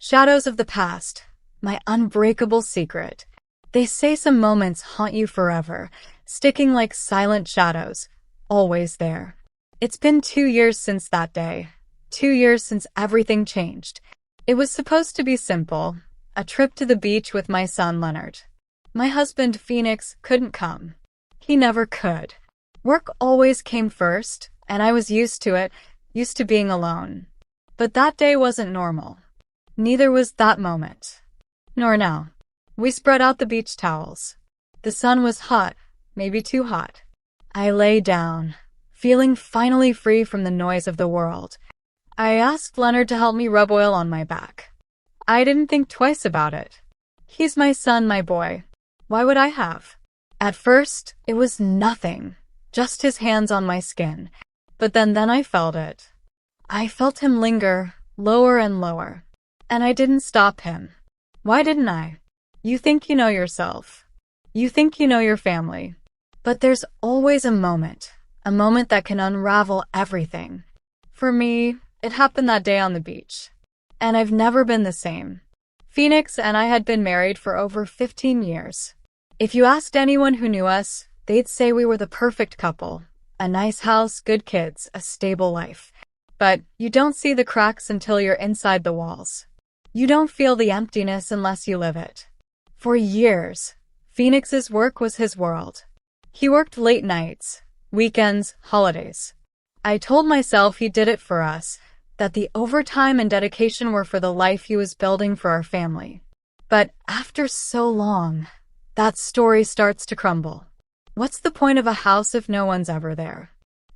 Shadows of the past, my unbreakable secret. They say some moments haunt you forever, sticking like silent shadows, always there. It's been 2 years since that day. 2 years since everything changed. It was supposed to be simple, a trip to the beach with my son Leonard. My husband, Phoenix, couldn't come. He never could. Work always came first, and I was used to it, used to being alone. But that day wasn't normal. Neither was that moment. Nor now. We spread out the beach towels. The sun was hot, maybe too hot. I lay down, feeling finally free from the noise of the world. I asked Leonard to help me rub oil on my back. I didn't think twice about it. He's my son, my boy. Why would I have? At first, it was nothing, just his hands on my skin. But then I felt it. I felt him linger, lower and lower. And I didn't stop him. Why didn't I? You think you know yourself. You think you know your family. But there's always a moment that can unravel everything. For me, it happened that day on the beach. And I've never been the same. Phoenix and I had been married for over 15 years. If you asked anyone who knew us, they'd say we were the perfect couple. A nice house, good kids, a stable life. But you don't see the cracks until you're inside the walls. You don't feel the emptiness unless you live it. For years, Phoenix's work was his world. He worked late nights, weekends, holidays. I told myself he did it for us, that the overtime and dedication were for the life he was building for our family. But after so long, that story starts to crumble. What's the point of a house if no one's ever there?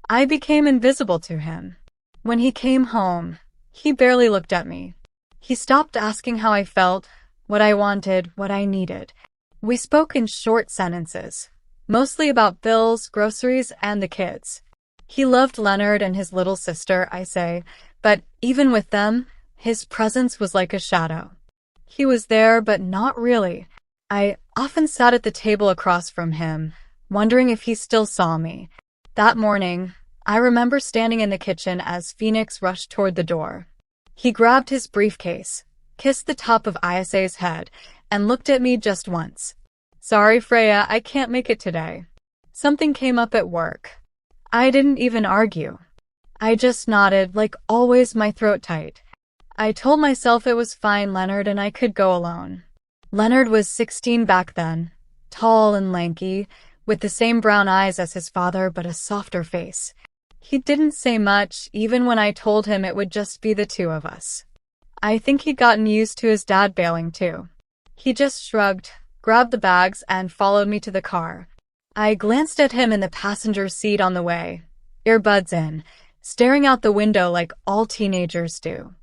I became invisible to him. When he came home, he barely looked at me. He stopped asking how I felt, what I wanted, what I needed. We spoke in short sentences, mostly about bills, groceries, and the kids. He loved Leonard and his little sister, I say, but even with them, his presence was like a shadow. He was there, but not really. I often sat at the table across from him, wondering if he still saw me. That morning, I remember standing in the kitchen as Phoenix rushed toward the door. He grabbed his briefcase, kissed the top of Isa's head, and looked at me just once. Sorry, Freya, I can't make it today. Something came up at work. I didn't even argue. I just nodded, like always, my throat tight. I told myself it was fine, Leonard, and I could go alone. Leonard was 16 back then, tall and lanky, with the same brown eyes as his father but a softer face. He didn't say much, even when I told him it would just be the two of us. I think he'd gotten used to his dad bailing too. He just shrugged, grabbed the bags, and followed me to the car. I glanced at him in the passenger seat on the way, earbuds in, staring out the window like all teenagers do.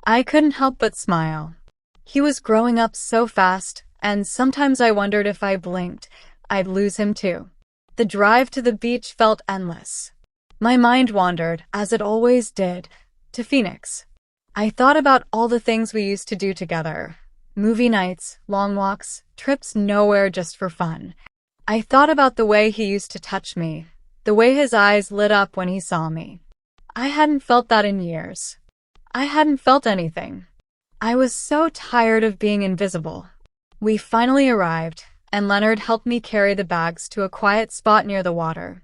I couldn't help but smile. He was growing up so fast, and sometimes I wondered if I blinked, I'd lose him too. The drive to the beach felt endless. My mind wandered, as it always did, to Phoenix. I thought about all the things we used to do together. Movie nights, long walks, trips nowhere just for fun. I thought about the way he used to touch me, the way his eyes lit up when he saw me. I hadn't felt that in years. I hadn't felt anything. I was so tired of being invisible. We finally arrived, and Leonard helped me carry the bags to a quiet spot near the water.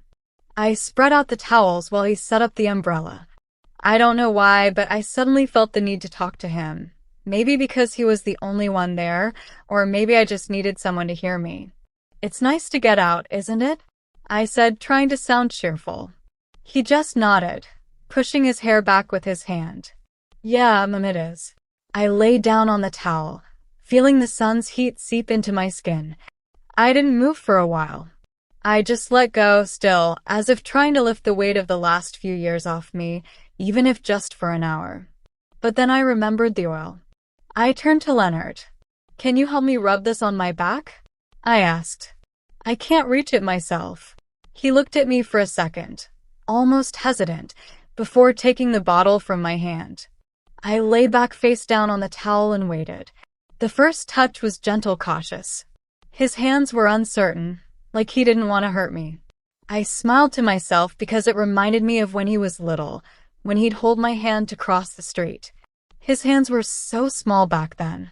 I spread out the towels while he set up the umbrella. I don't know why, but I suddenly felt the need to talk to him. Maybe because he was the only one there, or maybe I just needed someone to hear me. It's nice to get out, isn't it? I said, trying to sound cheerful. He just nodded, pushing his hair back with his hand. Yeah, it is. I lay down on the towel, feeling the sun's heat seep into my skin. I didn't move for a while. I just let go, still, as if trying to lift the weight of the last few years off me, even if just for an hour. But then I remembered the oil. I turned to Leonard. Can you help me rub this on my back? I asked. I can't reach it myself. He looked at me for a second, almost hesitant, before taking the bottle from my hand. I lay back face down on the towel and waited. The first touch was gentle, cautious. His hands were uncertain, like he didn't want to hurt me. I smiled to myself because it reminded me of when he was little, when he'd hold my hand to cross the street. His hands were so small back then.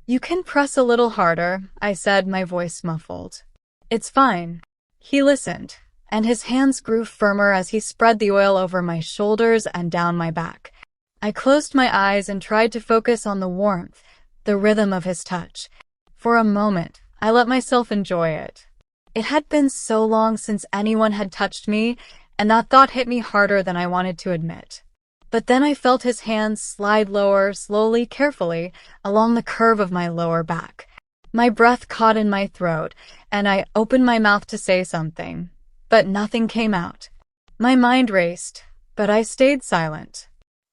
"You can press a little harder," I said, my voice muffled. "It's fine." He listened, and his hands grew firmer as he spread the oil over my shoulders and down my back. I closed my eyes and tried to focus on the warmth, the rhythm of his touch. For a moment, I let myself enjoy it. It had been so long since anyone had touched me, and that thought hit me harder than I wanted to admit. But then I felt his hands slide lower, slowly, carefully, along the curve of my lower back. My breath caught in my throat, and I opened my mouth to say something, but nothing came out. My mind raced, but I stayed silent.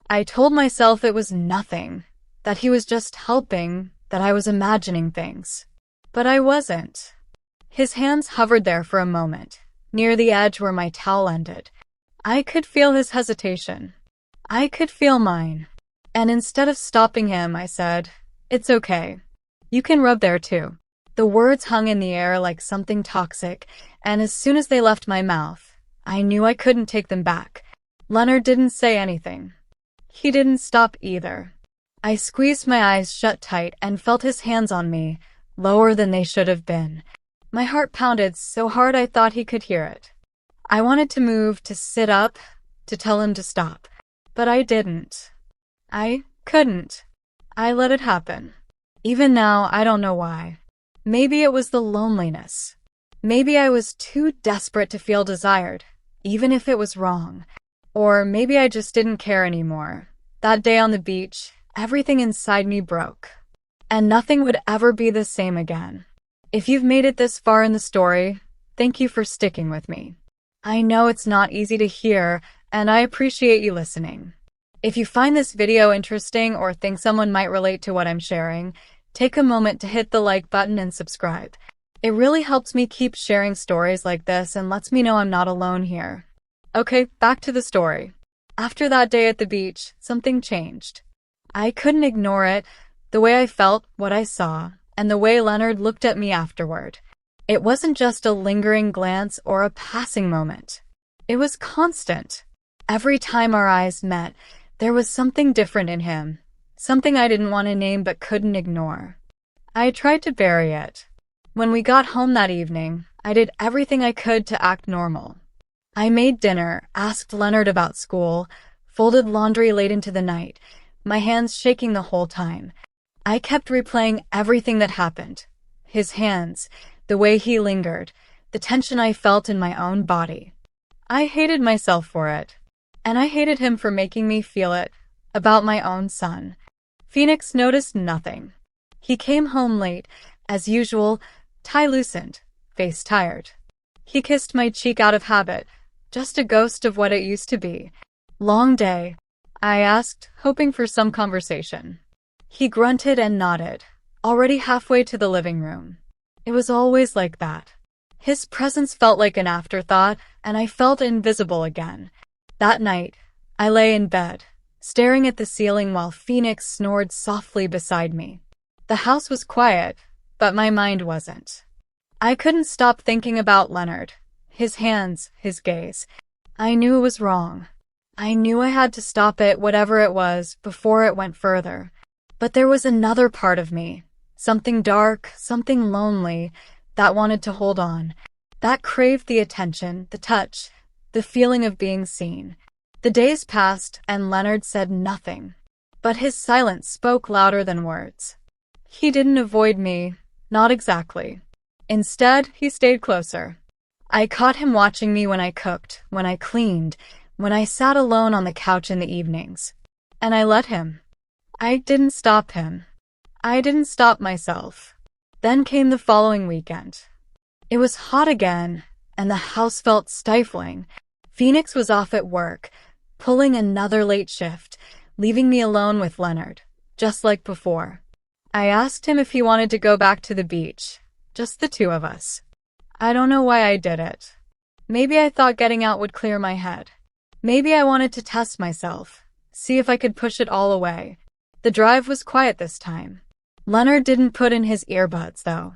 I told myself it was nothing, that he was just helping, that I was imagining things. But I wasn't. His hands hovered there for a moment, near the edge where my towel ended. I could feel his hesitation. I could feel mine. And instead of stopping him, I said, "It's okay. You can rub there too." The words hung in the air like something toxic, and as soon as they left my mouth, I knew I couldn't take them back. Leonard didn't say anything. He didn't stop either. I squeezed my eyes shut tight and felt his hands on me, lower than they should have been. My heart pounded so hard I thought he could hear it. I wanted to move, to sit up, to tell him to stop. But I didn't. I couldn't. I let it happen. Even now, I don't know why. Maybe it was the loneliness. Maybe I was too desperate to feel desired, even if it was wrong. Or maybe I just didn't care anymore. That day on the beach, everything inside me broke. And nothing would ever be the same again. If you've made it this far in the story, thank you for sticking with me. I know it's not easy to hear, and I appreciate you listening. If you find this video interesting or think someone might relate to what I'm sharing, take a moment to hit the like button and subscribe. It really helps me keep sharing stories like this and lets me know I'm not alone here. Okay, back to the story. After that day at the beach, something changed. I couldn't ignore it, the way I felt, what I saw, and the way Leonard looked at me afterward. It wasn't just a lingering glance or a passing moment. It was constant. Every time our eyes met, there was something different in him, something I didn't want to name but couldn't ignore. I tried to bury it. When we got home that evening, I did everything I could to act normal. I made dinner, asked Leonard about school, folded laundry late into the night, my hands shaking the whole time. I kept replaying everything that happened. His hands, the way he lingered, the tension I felt in my own body. I hated myself for it. And I hated him for making me feel it, about my own son. Phoenix noticed nothing. He came home late, as usual, tie loosened, face tired. He kissed my cheek out of habit, just a ghost of what it used to be. "Long day?" I asked, hoping for some conversation. He grunted and nodded, already halfway to the living room. It was always like that. His presence felt like an afterthought, and I felt invisible again. That night, I lay in bed, staring at the ceiling while Phoenix snored softly beside me. The house was quiet, but my mind wasn't. I couldn't stop thinking about Leonard, his hands, his gaze. I knew it was wrong. I knew I had to stop it, whatever it was, before it went further. But there was another part of me, something dark, something lonely, that wanted to hold on, that craved the attention, the touch, the feeling of being seen. The days passed, and Leonard said nothing. But his silence spoke louder than words. He didn't avoid me, not exactly. Instead, he stayed closer. I caught him watching me when I cooked, when I cleaned, when I sat alone on the couch in the evenings. And I let him. I didn't stop him. I didn't stop myself. Then came the following weekend. It was hot again, and the house felt stifling. Phoenix was off at work, pulling another late shift, leaving me alone with Leonard, just like before. I asked him if he wanted to go back to the beach, just the two of us. I don't know why I did it. Maybe I thought getting out would clear my head. Maybe I wanted to test myself, see if I could push it all away. The drive was quiet this time. Leonard didn't put in his earbuds, though.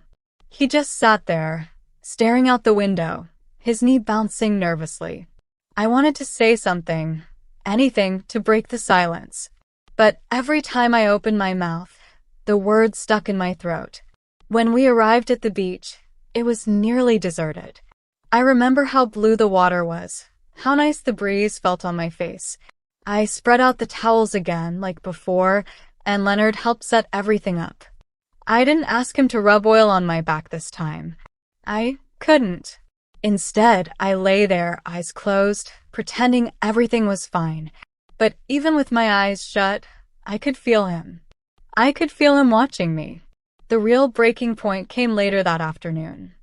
He just sat there, staring out the window, his knee bouncing nervously. I wanted to say something, anything, to break the silence. But every time I opened my mouth, the words stuck in my throat. When we arrived at the beach, it was nearly deserted. I remember how blue the water was, how nice the breeze felt on my face. I spread out the towels again, like before, and Leonard helped set everything up. I didn't ask him to rub oil on my back this time. I couldn't. Instead, I lay there, eyes closed, pretending everything was fine. But even with my eyes shut, I could feel him. I could feel him watching me. The real breaking point came later that afternoon.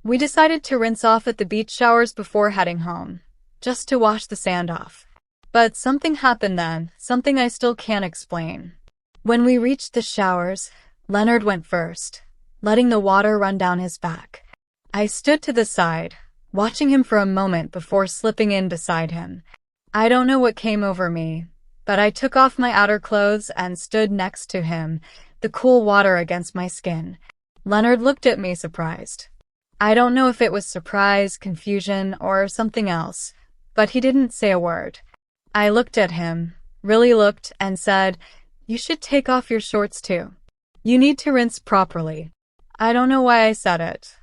We decided to rinse off at the beach showers before heading home, just to wash the sand off. But something happened then, something I still can't explain. When we reached the showers, Leonard went first, letting the water run down his back. I stood to the side, watching him for a moment before slipping in beside him. I don't know what came over me, but I took off my outer clothes and stood next to him, the cool water against my skin. Leonard looked at me surprised. I don't know if it was surprise, confusion, or something else, but he didn't say a word. I looked at him, really looked, and said, "You should take off your shorts too. You need to rinse properly." I don't know why I said it.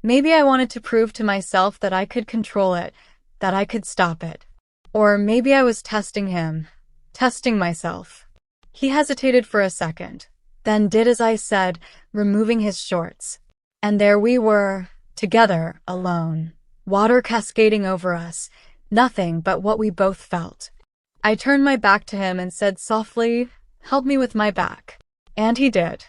Maybe I wanted to prove to myself that I could control it, that I could stop it. Or maybe I was testing him, testing myself. He hesitated for a second, then did as I said, removing his shorts. And there we were, together, alone, water cascading over us, nothing but what we both felt. I turned my back to him and said softly, "Help me with my back." And he did.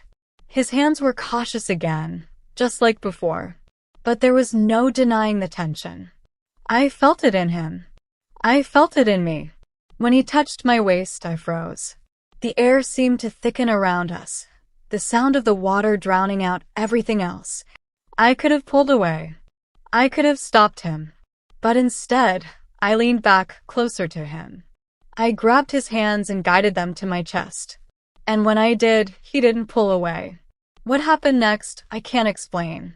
His hands were cautious again, just like before. But there was no denying the tension. I felt it in him. I felt it in me. When he touched my waist, I froze. The air seemed to thicken around us, the sound of the water drowning out everything else. I could have pulled away. I could have stopped him. But instead, I leaned back closer to him. I grabbed his hands and guided them to my chest. And when I did, he didn't pull away. What happened next, I can't explain.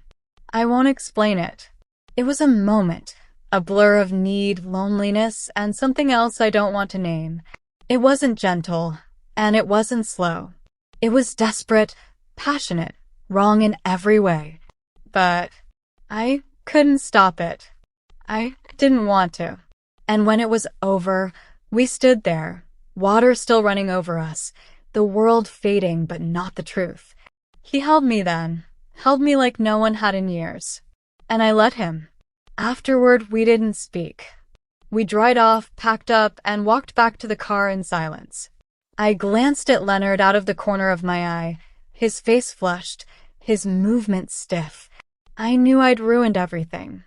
I won't explain it. It was a moment, a blur of need, loneliness, and something else I don't want to name. It wasn't gentle, and it wasn't slow. It was desperate, passionate, wrong in every way. But I couldn't stop it. I didn't want to. And when it was over, we stood there, water still running over us, the world fading but not the truth. He held me then, held me like no one had in years. And I let him. Afterward, we didn't speak. We dried off, packed up, and walked back to the car in silence. I glanced at Leonard out of the corner of my eye, his face flushed, his movement stiff. I knew I'd ruined everything.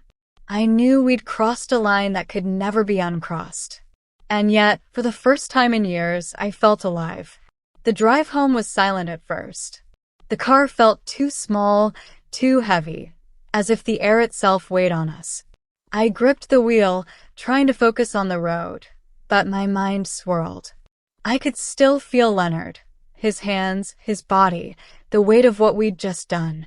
I knew we'd crossed a line that could never be uncrossed. And yet, for the first time in years, I felt alive. The drive home was silent at first. The car felt too small, too heavy, as if the air itself weighed on us. I gripped the wheel, trying to focus on the road, but my mind swirled. I could still feel Leonard, his hands, his body, the weight of what we'd just done.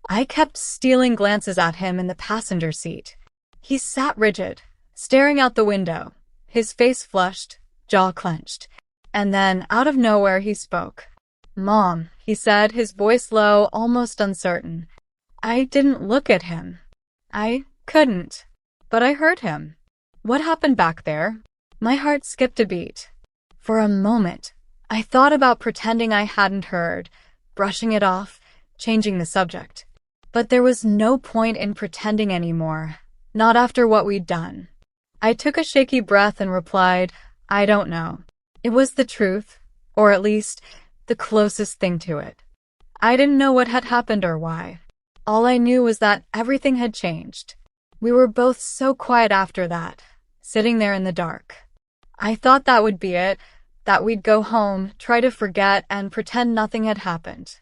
I kept stealing glances at him in the passenger seat. He sat rigid, staring out the window, his face flushed, jaw clenched. And then, out of nowhere, he spoke. "Mom," he said, his voice low, almost uncertain. I didn't look at him. I couldn't. But I heard him. What happened back there? My heart skipped a beat. For a moment, I thought about pretending I hadn't heard, brushing it off, changing the subject. But there was no point in pretending anymore, not after what we'd done. I took a shaky breath and replied, "I don't know." It was the truth, or at least, the closest thing to it. I didn't know what had happened or why. All I knew was that everything had changed. We were both so quiet after that, sitting there in the dark. I thought that would be it, that we'd go home, try to forget, and pretend nothing had happened.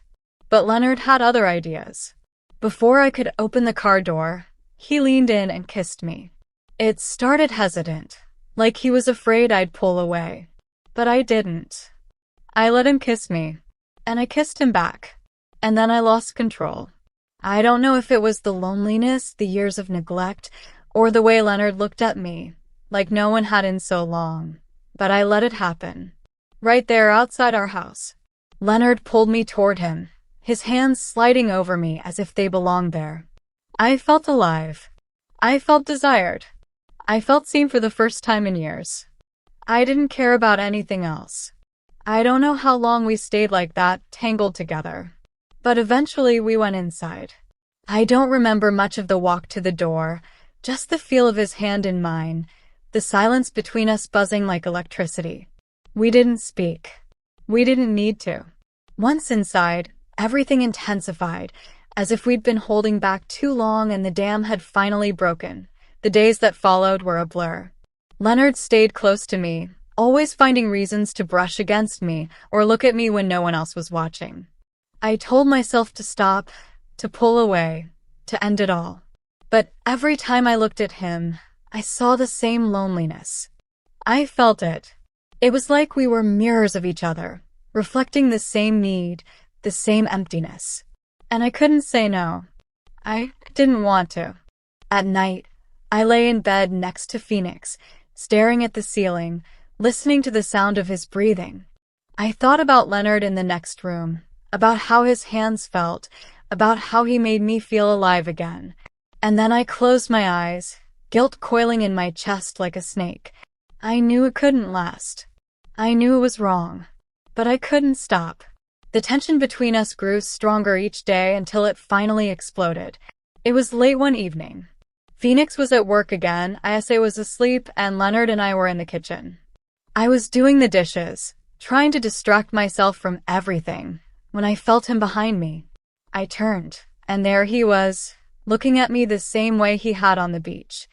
But Leonard had other ideas. Before I could open the car door, he leaned in and kissed me. It started hesitant, like he was afraid I'd pull away. But I didn't. I let him kiss me, and I kissed him back. And then I lost control. I don't know if it was the loneliness, the years of neglect, or the way Leonard looked at me, like no one had in so long. But I let it happen. right there outside our house. Leonard pulled me toward him, his hands sliding over me as if they belonged there. I felt alive. I felt desired. I felt seen for the first time in years. I didn't care about anything else. I don't know how long we stayed like that, tangled together. But eventually we went inside. I don't remember much of the walk to the door, just the feel of his hand in mine, the silence between us buzzing like electricity. We didn't speak. We didn't need to. Once inside, everything intensified, as if we'd been holding back too long and the dam had finally broken. The days that followed were a blur. Leonard stayed close to me, always finding reasons to brush against me or look at me when no one else was watching. I told myself to stop, to pull away, to end it all. But every time I looked at him, I saw the same loneliness. I felt it. It was like we were mirrors of each other, reflecting the same need, the same emptiness. And I couldn't say no. I didn't want to. At night, I lay in bed next to Phoenix, staring at the ceiling, listening to the sound of his breathing. I thought about Leonard in the next room, about how his hands felt, about how he made me feel alive again. And then I closed my eyes, guilt coiling in my chest like a snake. I knew it couldn't last. I knew it was wrong. But I couldn't stop. The tension between us grew stronger each day until it finally exploded. It was late one evening. Phoenix was at work again, Isa was asleep, and Leonard and I were in the kitchen. I was doing the dishes, trying to distract myself from everything, when I felt him behind me. I turned, and there he was, looking at me the same way he had on the beach.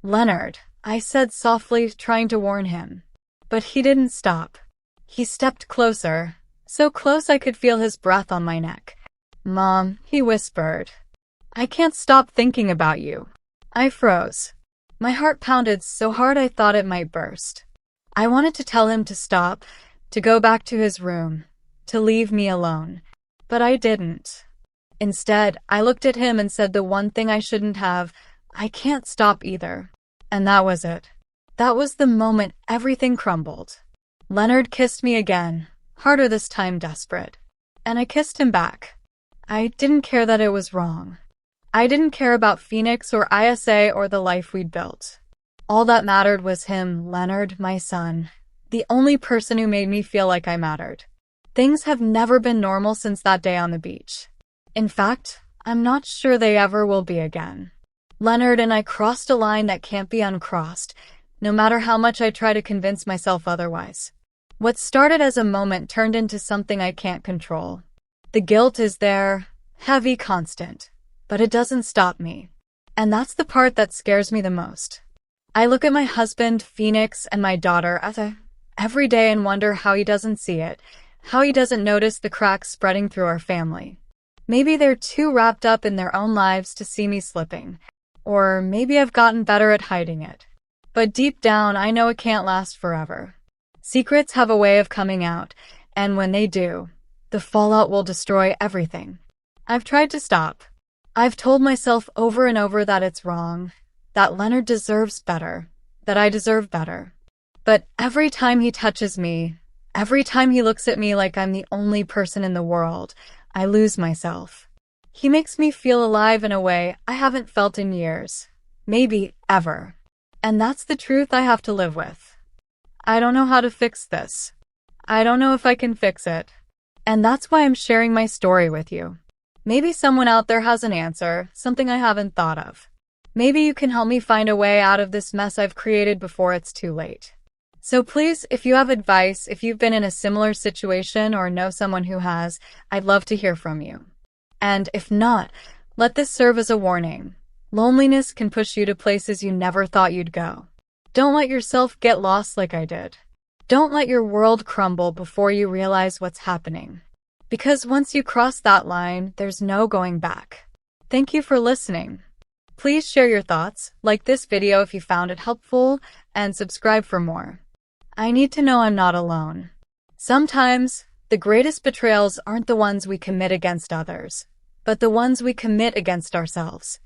"Leonard," I said softly, trying to warn him. But he didn't stop. He stepped closer, so close I could feel his breath on my neck. "Mom," he whispered, "I can't stop thinking about you." I froze. My heart pounded so hard I thought it might burst. I wanted to tell him to stop, to go back to his room, to leave me alone. But I didn't. Instead, I looked at him and said the one thing I shouldn't have: I can't stop either. And that was it. That was the moment everything crumbled. Leonard kissed me again, harder this time, desperate. And I kissed him back. I didn't care that it was wrong. I didn't care about Phoenix or Isa or the life we'd built. All that mattered was him, Leonard, my son, the only person who made me feel like I mattered. Things have never been normal since that day on the beach. In fact, I'm not sure they ever will be again. Leonard and I crossed a line that can't be uncrossed, no matter how much I try to convince myself otherwise. What started as a moment turned into something I can't control. The guilt is there, heavy, constant, but it doesn't stop me. And that's the part that scares me the most. I look at my husband, Phoenix, and my daughter every day and wonder how he doesn't see it, how he doesn't notice the cracks spreading through our family. Maybe they're too wrapped up in their own lives to see me slipping. Or maybe I've gotten better at hiding it. But deep down, I know it can't last forever. Secrets have a way of coming out, and when they do, the fallout will destroy everything. I've tried to stop. I've told myself over and over that it's wrong, that Leonard deserves better, that I deserve better. But every time he touches me, every time he looks at me like I'm the only person in the world, I lose myself. He makes me feel alive in a way I haven't felt in years, maybe ever. And that's the truth I have to live with. I don't know how to fix this. I don't know if I can fix it. And that's why I'm sharing my story with you. Maybe someone out there has an answer, something I haven't thought of. Maybe you can help me find a way out of this mess I've created before it's too late. So please, if you have advice, if you've been in a similar situation or know someone who has, I'd love to hear from you. And if not, let this serve as a warning. Loneliness can push you to places you never thought you'd go. Don't let yourself get lost like I did. Don't let your world crumble before you realize what's happening. Because once you cross that line, there's no going back. Thank you for listening. Please share your thoughts, like this video if you found it helpful, and subscribe for more. I need to know I'm not alone. Sometimes, the greatest betrayals aren't the ones we commit against others, but the ones we commit against ourselves.